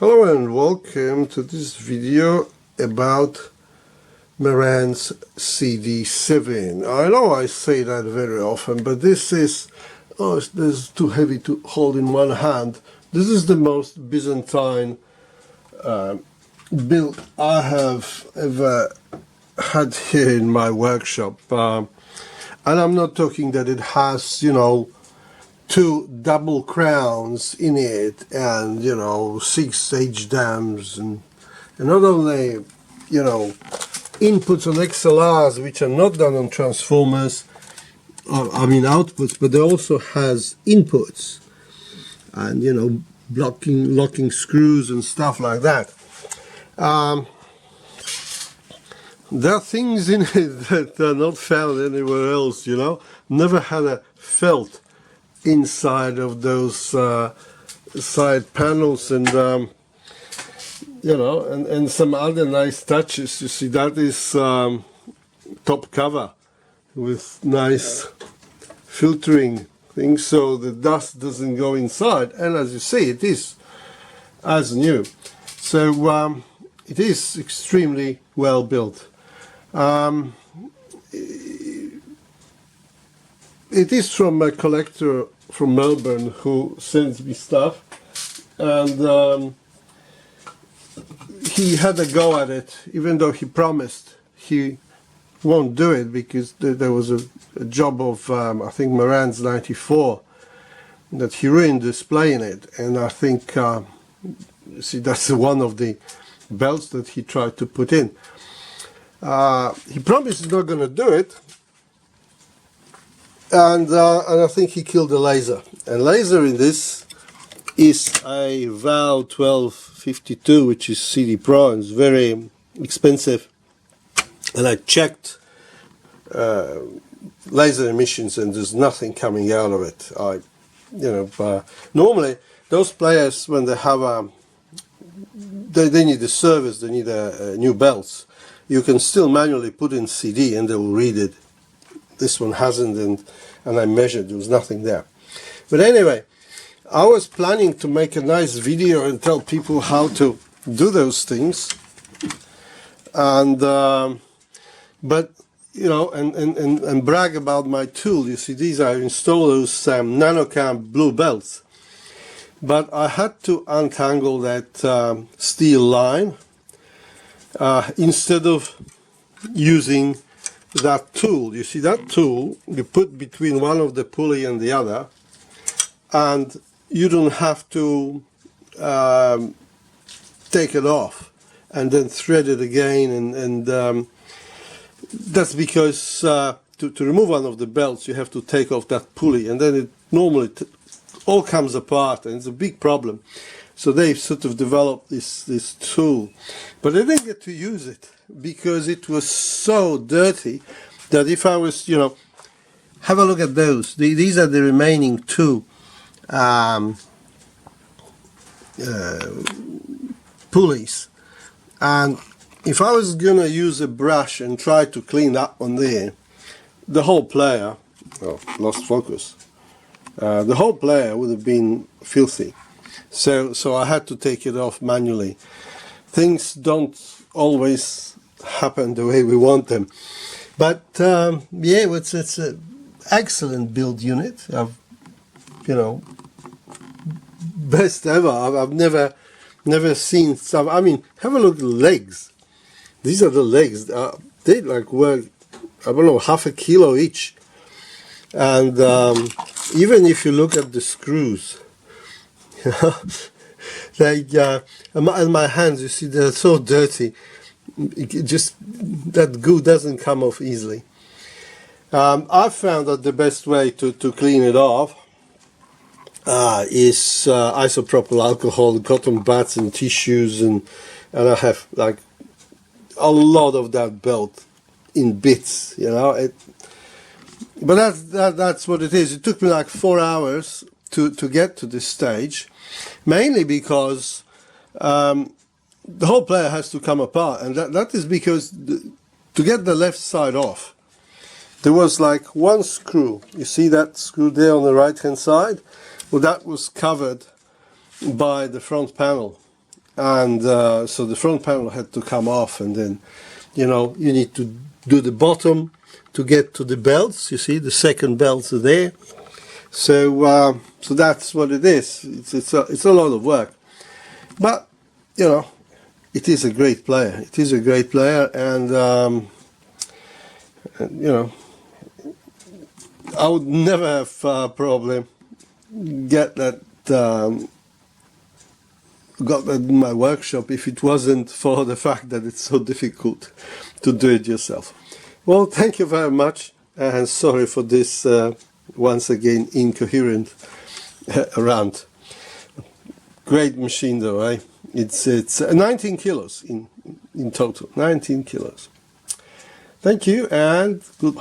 Hello and welcome to this video about Marantz CD-7. I know I say that very often, but this is this is too heavy to hold in one hand. This is the most Byzantine build I have ever had here in my workshop, and I'm not talking that it has, you know, 2 double crowns in it and, you know, 6 HDAMs and not only, you know, inputs on XLRs which are not done on transformers, I mean outputs, but it also has inputs and, you know, locking screws and stuff like that. There are things in it that are not found anywhere else, you know. Never had a felt inside of those side panels, and you know, and some other nice touches. You see, that is top cover with nice filtering things so the dust doesn't go inside, and as you see, it is as new. So it is extremely well built. It is from a collector from Melbourne who sends me stuff, and he had a go at it, even though he promised he won't do it because there was a job of I think Marantz 94 that he ruined displaying it, and I think see, that's one of the belts that he tried to put in. He promised he's not going to do it. And I think he killed the laser. And laser in this is a VAL 1252, which is CD Pro, and it's very expensive. And I checked laser emissions, and there's nothing coming out of it. Normally those players, when they have they need a service, they need new belts. You can still manually put in CD, and they will read it. This one hasn't, and I measured, there was nothing there. But anyway, I was planning to make a nice video and tell people how to do those things, and but you know, and brag about my tool. You see, these I installed those nanocam blue belts, but I had to untangle that steel line instead of using that tool. You see, that tool you put between one of the pulley and the other, and you don't have to take it off and then thread it again, and that's because to remove one of the belts you have to take off that pulley, and then it normally all comes apart, and it's a big problem. So they've sort of developed this tool, but I didn't get to use it because it was so dirty that if I was, you know, have a look at those. These are the remaining 2 pulleys, and if I was gonna use a brush and try to clean up on there, the whole player, oh, lost focus. The whole player would have been filthy. So I had to take it off manually. Things don't always happen the way we want them. But yeah, it's an excellent build unit. You know, best ever. I've never seen some. I mean, have a look at the legs. These are the legs. They like work, I don't know, half a kilo each. And even if you look at the screws, like and my hands, you see, they're so dirty. That goo doesn't come off easily. I found that the best way to clean it off is isopropyl alcohol, cotton buds and tissues, and I have like a lot of that belt in bits, you know. But that's what it is. It took me like 4 hours to get to this stage, mainly because the whole player has to come apart, and that is because to get the left side off, there was like one screw. You see that screw there on the right hand side? Well, that was covered by the front panel, and so the front panel had to come off, and then you need to do the bottom to get to the belts. You see the second belts are there, so so that's what it is. It's a lot of work, but it is a great player. It is a great player, and I would never have a problem got that in my workshop if it wasn't for the fact that it's so difficult to do it yourself. Well, thank you very much, and sorry for this once again incoherent rant. Great machine though, eh? It's 19 kilos in total, 19 kilos. Thank you and goodbye.